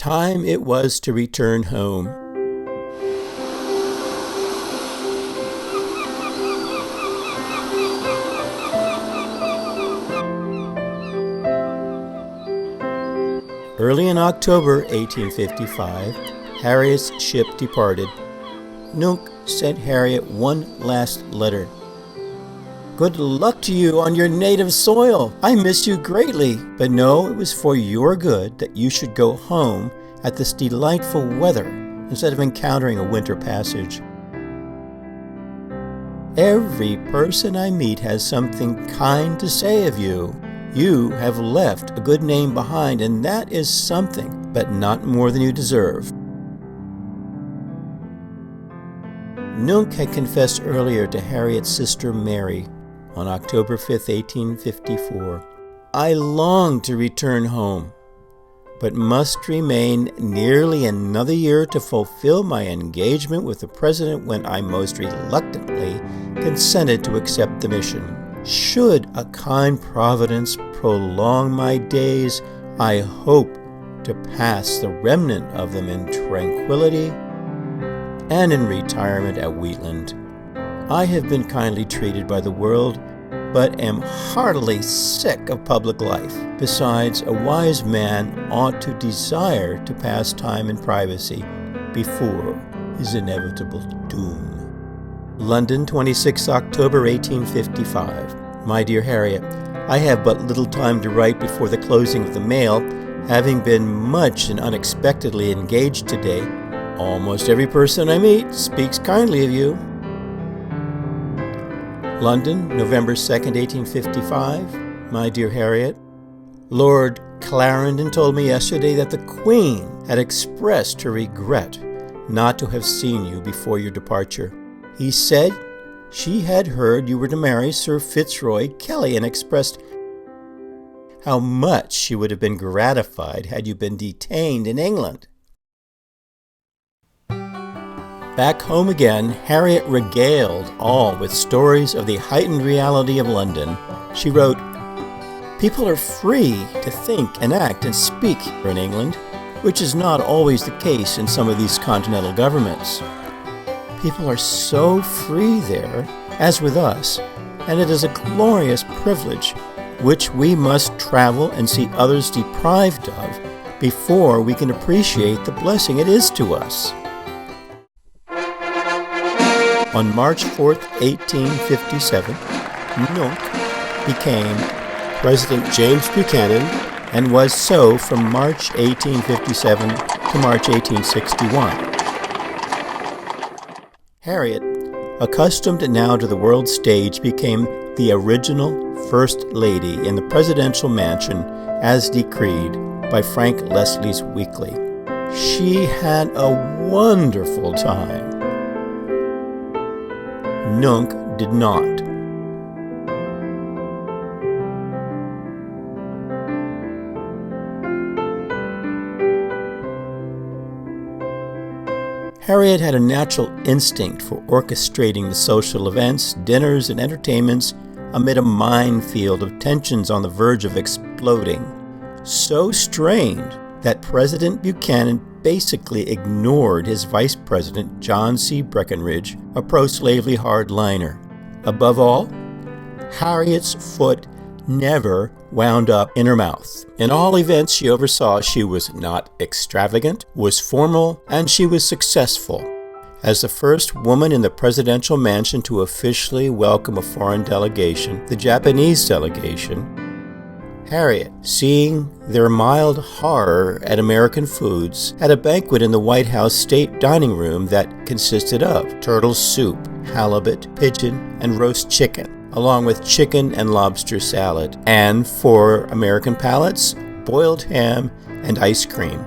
time it was to return home. Early in October 1855, Harriet's ship departed. Nunc sent Harriet one last letter. "Good luck to you on your native soil. I miss you greatly, but know it was for your good that you should go home at this delightful weather instead of encountering a winter passage. Every person I meet has something kind to say of you. You have left a good name behind, and that is something, but not more than you deserve." Nunc had confessed earlier to Harriet's sister Mary on October 5, 1854, "I long to return home, but must remain nearly another year to fulfill my engagement with the President when I most reluctantly consented to accept the mission. Should a kind Providence prolong my days, I hope to pass the remnant of them in tranquility and in retirement at Wheatland. I have been kindly treated by the world, but am heartily sick of public life. Besides, a wise man ought to desire to pass time in privacy before his inevitable doom." London, 26 October 1855. My dear Harriet, I have but little time to write before the closing of the mail, having been much and unexpectedly engaged today. Almost every person I meet speaks kindly of you. London, November 2nd, 1855. My dear Harriet, Lord Clarendon told me yesterday that the Queen had expressed her regret not to have seen you before your departure. He said she had heard you were to marry Sir Fitzroy Kelly and expressed how much she would have been gratified had you been detained in England. Back home again, Harriet regaled all with stories of the heightened reality of London. She wrote, "People are free to think and act and speak here in England, which is not always the case in some of these continental governments. People are so free there, as with us, and it is a glorious privilege which we must travel and see others deprived of before we can appreciate the blessing it is to us." On March 4th, 1857, Nunc became President James Buchanan and was so from March 1857 to March 1861. Harriet, accustomed now to the world stage, became the original First Lady in the presidential mansion as decreed by Frank Leslie's Weekly. She had a wonderful time. Nunc did not. Harriet had a natural instinct for orchestrating the social events, dinners, and entertainments amid a minefield of tensions on the verge of exploding. So strained that President Buchanan basically ignored his Vice President, John C. Breckinridge, a pro-slavery hardliner. Above all, Harriet's foot never wound up in her mouth. In all events she oversaw, she was not extravagant, was formal, and she was successful. As the first woman in the presidential mansion to officially welcome a foreign delegation, the Japanese delegation, Harriet, seeing their mild horror at American foods, had a banquet in the White House state dining room that consisted of turtle soup, halibut, pigeon, and roast chicken, along with chicken and lobster salad, and, for American palates, boiled ham and ice cream.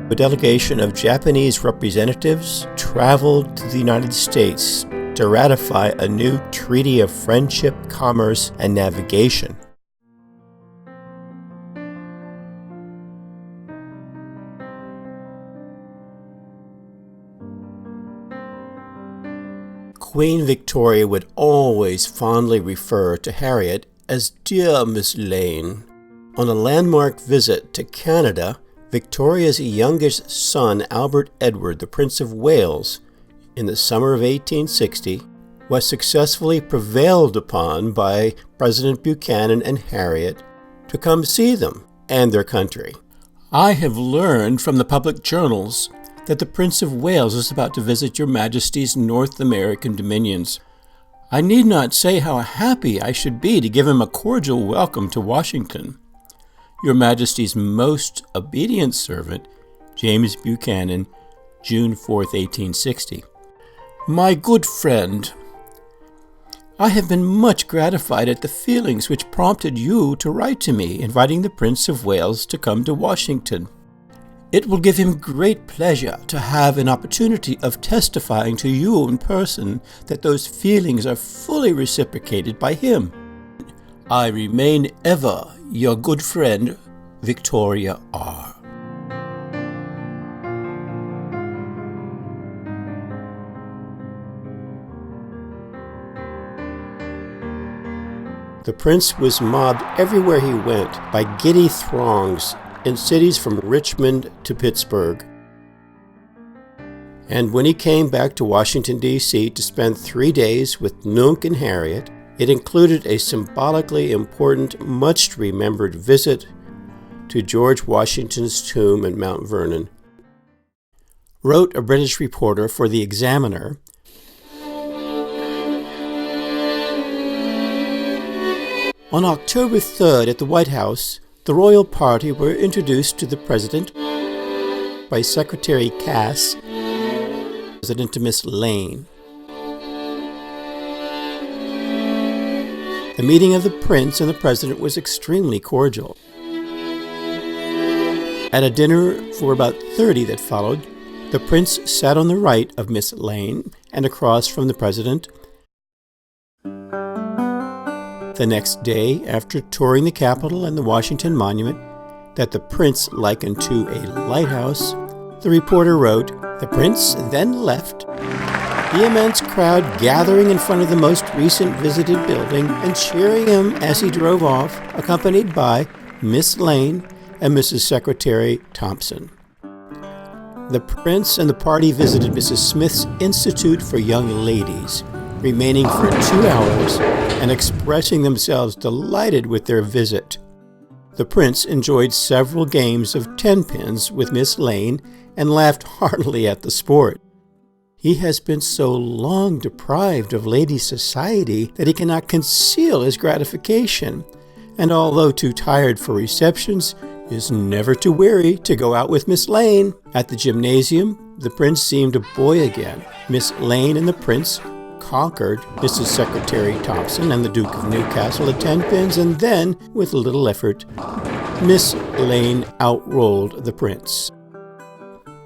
A delegation of Japanese representatives traveled to the United States to ratify a new treaty of friendship, commerce, and navigation. Queen Victoria would always fondly refer to Harriet as "Dear Miss Lane." On a landmark visit to Canada, Victoria's youngest son, Albert Edward, the Prince of Wales, in the summer of 1860, was successfully prevailed upon by President Buchanan and Harriet to come see them and their country. I have learned from the public journals that the Prince of Wales is about to visit Your Majesty's North American dominions. I need not say how happy I should be to give him a cordial welcome to Washington. Your Majesty's most obedient servant, James Buchanan, June 4th, 1860. My good friend, I have been much gratified at the feelings which prompted you to write to me, inviting the Prince of Wales to come to Washington. It will give him great pleasure to have an opportunity of testifying to you in person that those feelings are fully reciprocated by him. I remain ever your good friend, Victoria R. The prince was mobbed everywhere he went by giddy throngs in cities from Richmond to Pittsburgh. And when he came back to Washington, D.C. to spend 3 days with Nunc and Harriet, it included a symbolically important, much-remembered visit to George Washington's tomb at Mount Vernon. Wrote a British reporter for The Examiner, on October 3rd at the White House, the royal party were introduced to the president by Secretary Cass, President to Miss Lane. The meeting of the prince and the president was extremely cordial. At a dinner for about 30 that followed, the prince sat on the right of Miss Lane and across from the president. The next day, after touring the Capitol and the Washington Monument, that the prince likened to a lighthouse, the reporter wrote, "The prince then left, the immense crowd gathering in front of the most recent visited building and cheering him as he drove off, accompanied by Miss Lane and Mrs. Secretary Thompson." The prince and the party visited Mrs. Smith's Institute for Young Ladies, remaining for 2 hours and expressing themselves delighted with their visit. The prince enjoyed several games of 10 pins with Miss Lane and laughed heartily at the sport. He has been so long deprived of ladies' society that he cannot conceal his gratification, and although too tired for receptions, is never too weary to go out with Miss Lane. At the gymnasium, the prince seemed a boy again. Miss Lane and the prince conquered Mrs. Secretary Thompson and the Duke of Newcastle at 10 pins, and then, with a little effort, Miss Lane outrolled the prince.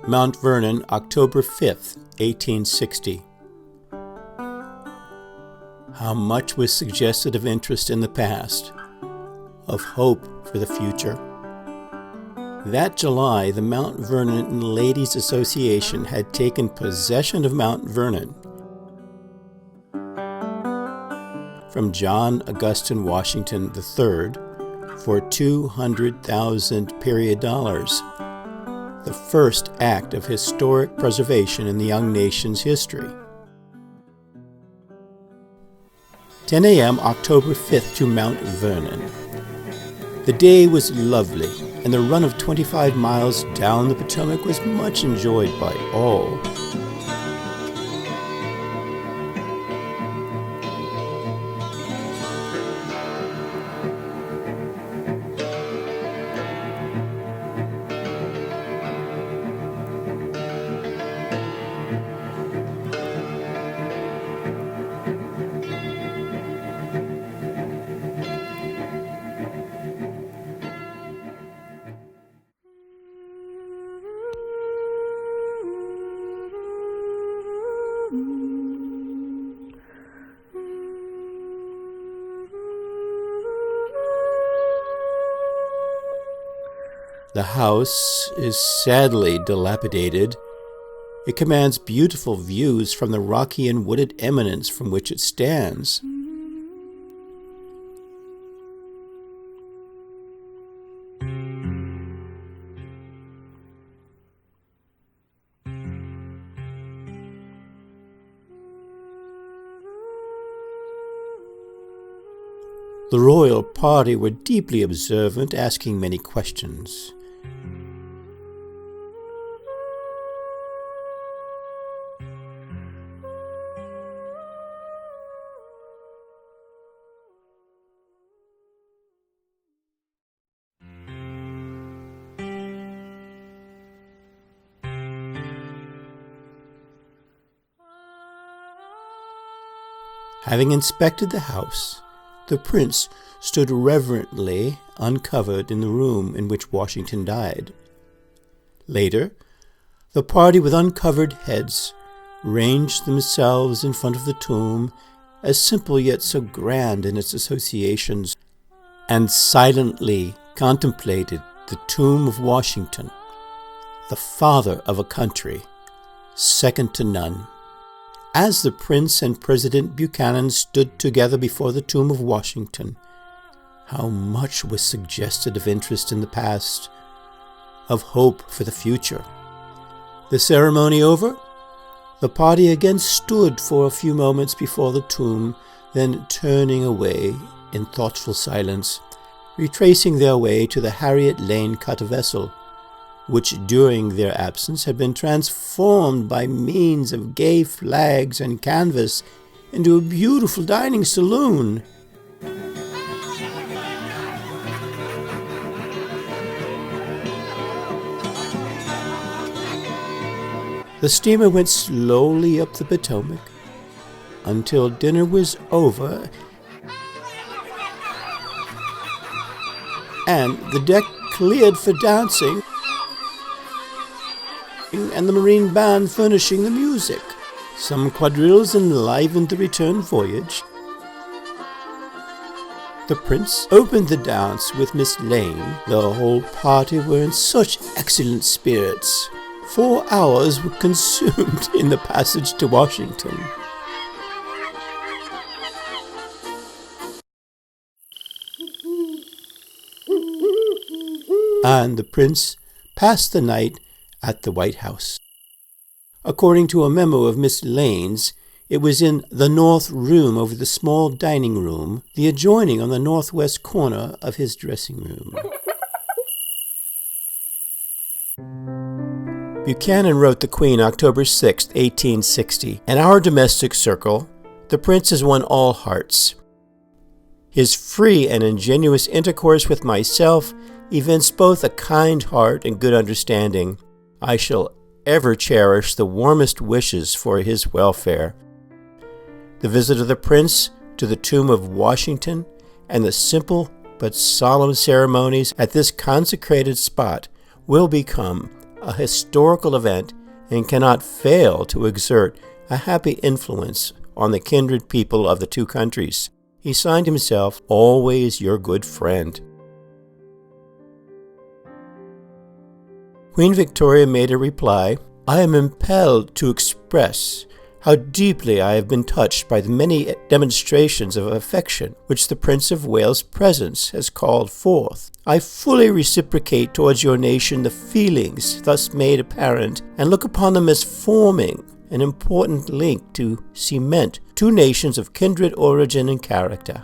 Mount Vernon, October 5th, 1860. How much was suggested of interest in the past, of hope for the future. That July, the Mount Vernon Ladies Association had taken possession of Mount Vernon from John Augustine Washington III for $200,000 period dollars, the first act of historic preservation in the young nation's history. 10 a.m., October 5th to Mount Vernon. The day was lovely, and the run of 25 miles down the Potomac was much enjoyed by all. The house is sadly dilapidated It commands beautiful views from the rocky and wooded eminence from which it stands. The royal party were deeply observant, asking many questions. Having inspected the house, the prince stood reverently uncovered in the room in which Washington died. Later, the party with uncovered heads ranged themselves in front of the tomb, as simple yet so grand in its associations, and silently contemplated the tomb of Washington, the father of a country, second to none. As the Prince and President Buchanan stood together before the tomb of Washington, how much was suggested of interest in the past, of hope for the future. The ceremony over, the party again stood for a few moments before the tomb, then turning away in thoughtful silence, retracing their way to the Harriet Lane cut vessel, which during their absence had been transformed by means of gay flags and canvas into a beautiful dining saloon. The steamer went slowly up the Potomac until dinner was over and the deck cleared for dancing, and the marine band furnishing the music. Some quadrilles enlivened the return voyage. The prince opened the dance with Miss Lane. The whole party were in such excellent spirits. 4 hours were consumed in the passage to Washington. And the prince passed the night at the White House. According to a memo of Miss Lane's, it was in the north room over the small dining room, the adjoining on the northwest corner of his dressing room. Buchanan wrote the Queen October 6, 1860, "In our domestic circle, the prince has won all hearts. His free and ingenuous intercourse with myself evinced both a kind heart and good understanding. I shall ever cherish the warmest wishes for his welfare. The visit of the prince to the tomb of Washington and the simple but solemn ceremonies at this consecrated spot will become a historical event and cannot fail to exert a happy influence on the kindred people of the two countries." He signed himself, "Always your good friend." Queen Victoria made a reply, "I am impelled to express how deeply I have been touched by the many demonstrations of affection which the Prince of Wales' presence has called forth. I fully reciprocate towards your nation the feelings thus made apparent, and look upon them as forming an important link to cement two nations of kindred origin and character."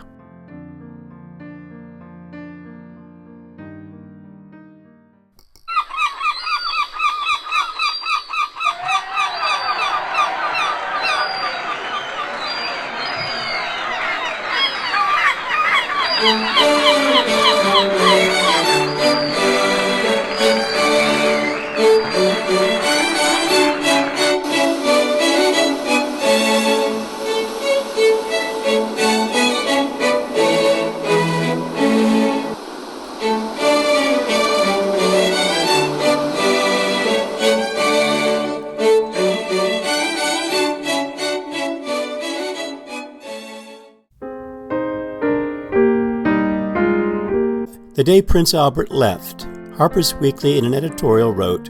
The day Prince Albert left, Harper's Weekly in an editorial wrote,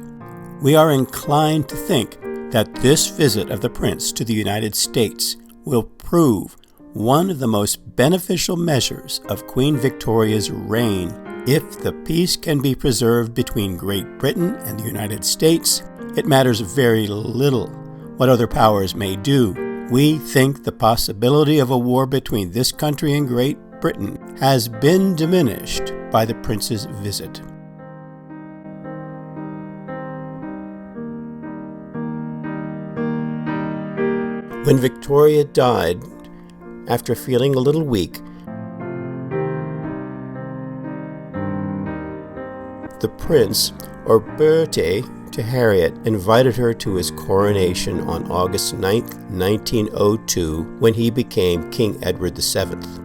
"We are inclined to think that this visit of the Prince to the United States will prove one of the most beneficial measures of Queen Victoria's reign. If the peace can be preserved between Great Britain and the United States, it matters very little what other powers may do. We think the possibility of a war between this country and Great Britain has been diminished by the Prince's visit. When Victoria died, after feeling a little weak, the Prince, or Bertie to Harriet, invited her to his coronation on August 9, 1902, when he became King Edward VII.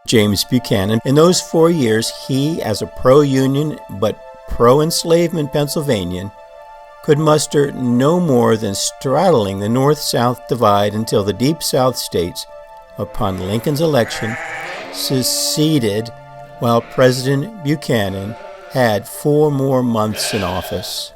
James Buchanan. In those 4 years, he, as a pro-Union but pro-enslavement Pennsylvanian, could muster no more than straddling the North-South divide until the Deep South states, upon Lincoln's election, seceded, while President Buchanan had 4 more months in office.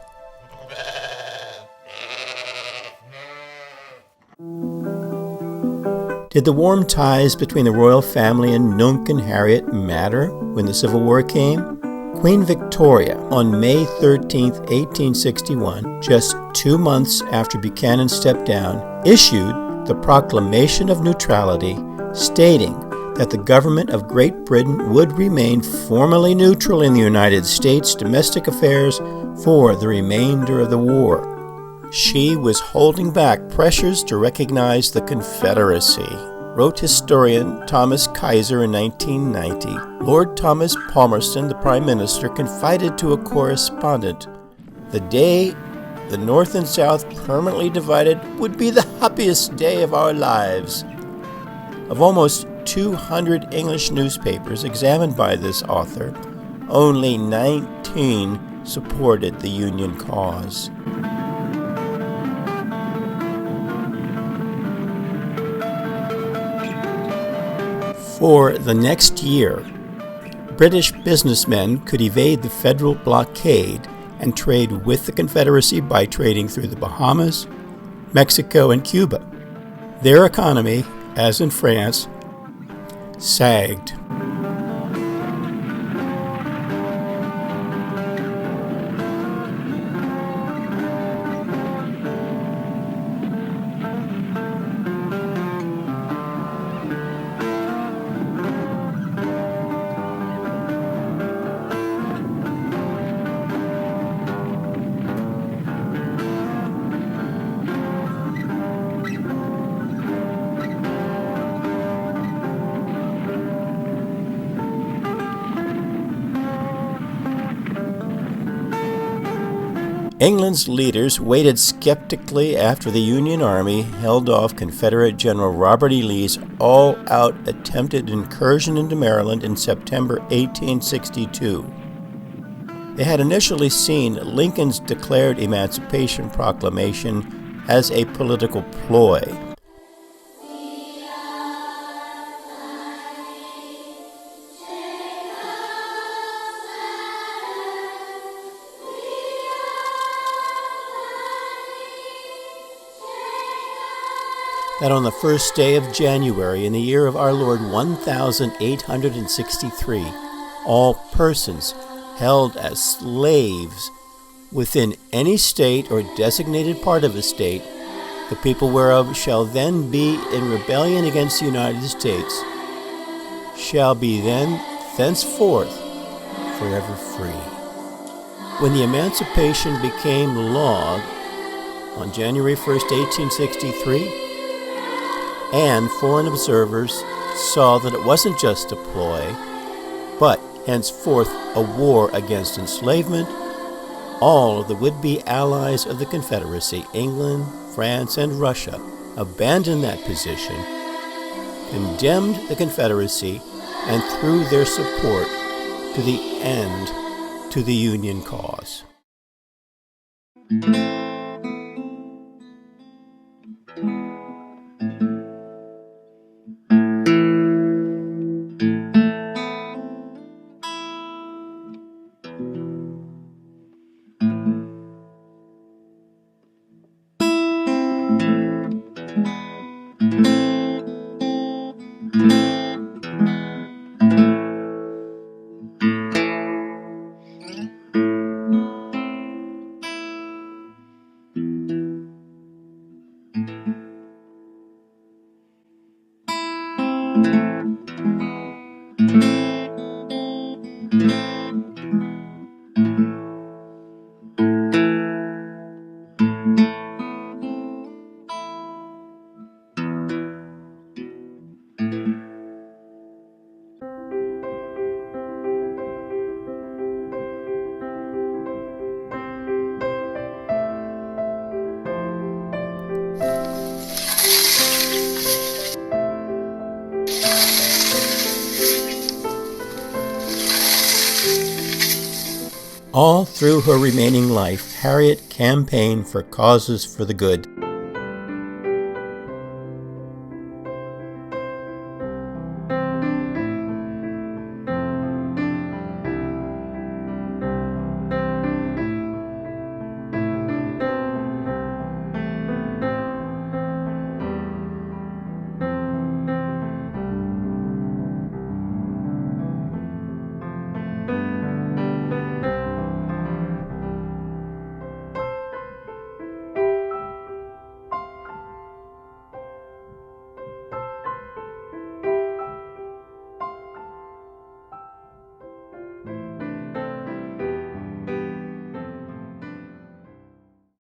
Did the warm ties between the royal family and Nunc and Harriet matter when the Civil War came? Queen Victoria, on May 13, 1861, just 2 months after Buchanan stepped down, issued the Proclamation of Neutrality, stating that the government of Great Britain would remain formally neutral in the United States' domestic affairs for the remainder of the war. She was holding back pressures to recognize the Confederacy, wrote historian Thomas Kaiser in 1990. Lord Thomas Palmerston, the Prime Minister, confided to a correspondent, "The day the North and South permanently divided would be the happiest day of our lives." Of almost 200 English newspapers examined by this author, only 19 supported the Union cause. For the next year, British businessmen could evade the federal blockade and trade with the Confederacy by trading through the Bahamas, Mexico, and Cuba. Their economy, as in France, sagged. England's leaders waited skeptically after the Union Army held off Confederate General Robert E. Lee's all-out attempted incursion into Maryland in September 1862. They had initially seen Lincoln's declared Emancipation Proclamation as a political ploy. That on the first day of January in the year of our Lord 1863, all persons held as slaves within any state or designated part of a state, the people whereof shall then be in rebellion against the United States, shall be then thenceforth forever free. When the Emancipation became law on January 1st, 1863, and foreign observers saw that it wasn't just a ploy, but henceforth a war against enslavement, all of the would-be allies of the Confederacy, England, France, and Russia, abandoned that position, condemned the Confederacy, and threw their support to the end to the Union cause. All through her remaining life, Harriet campaigned for causes for the good.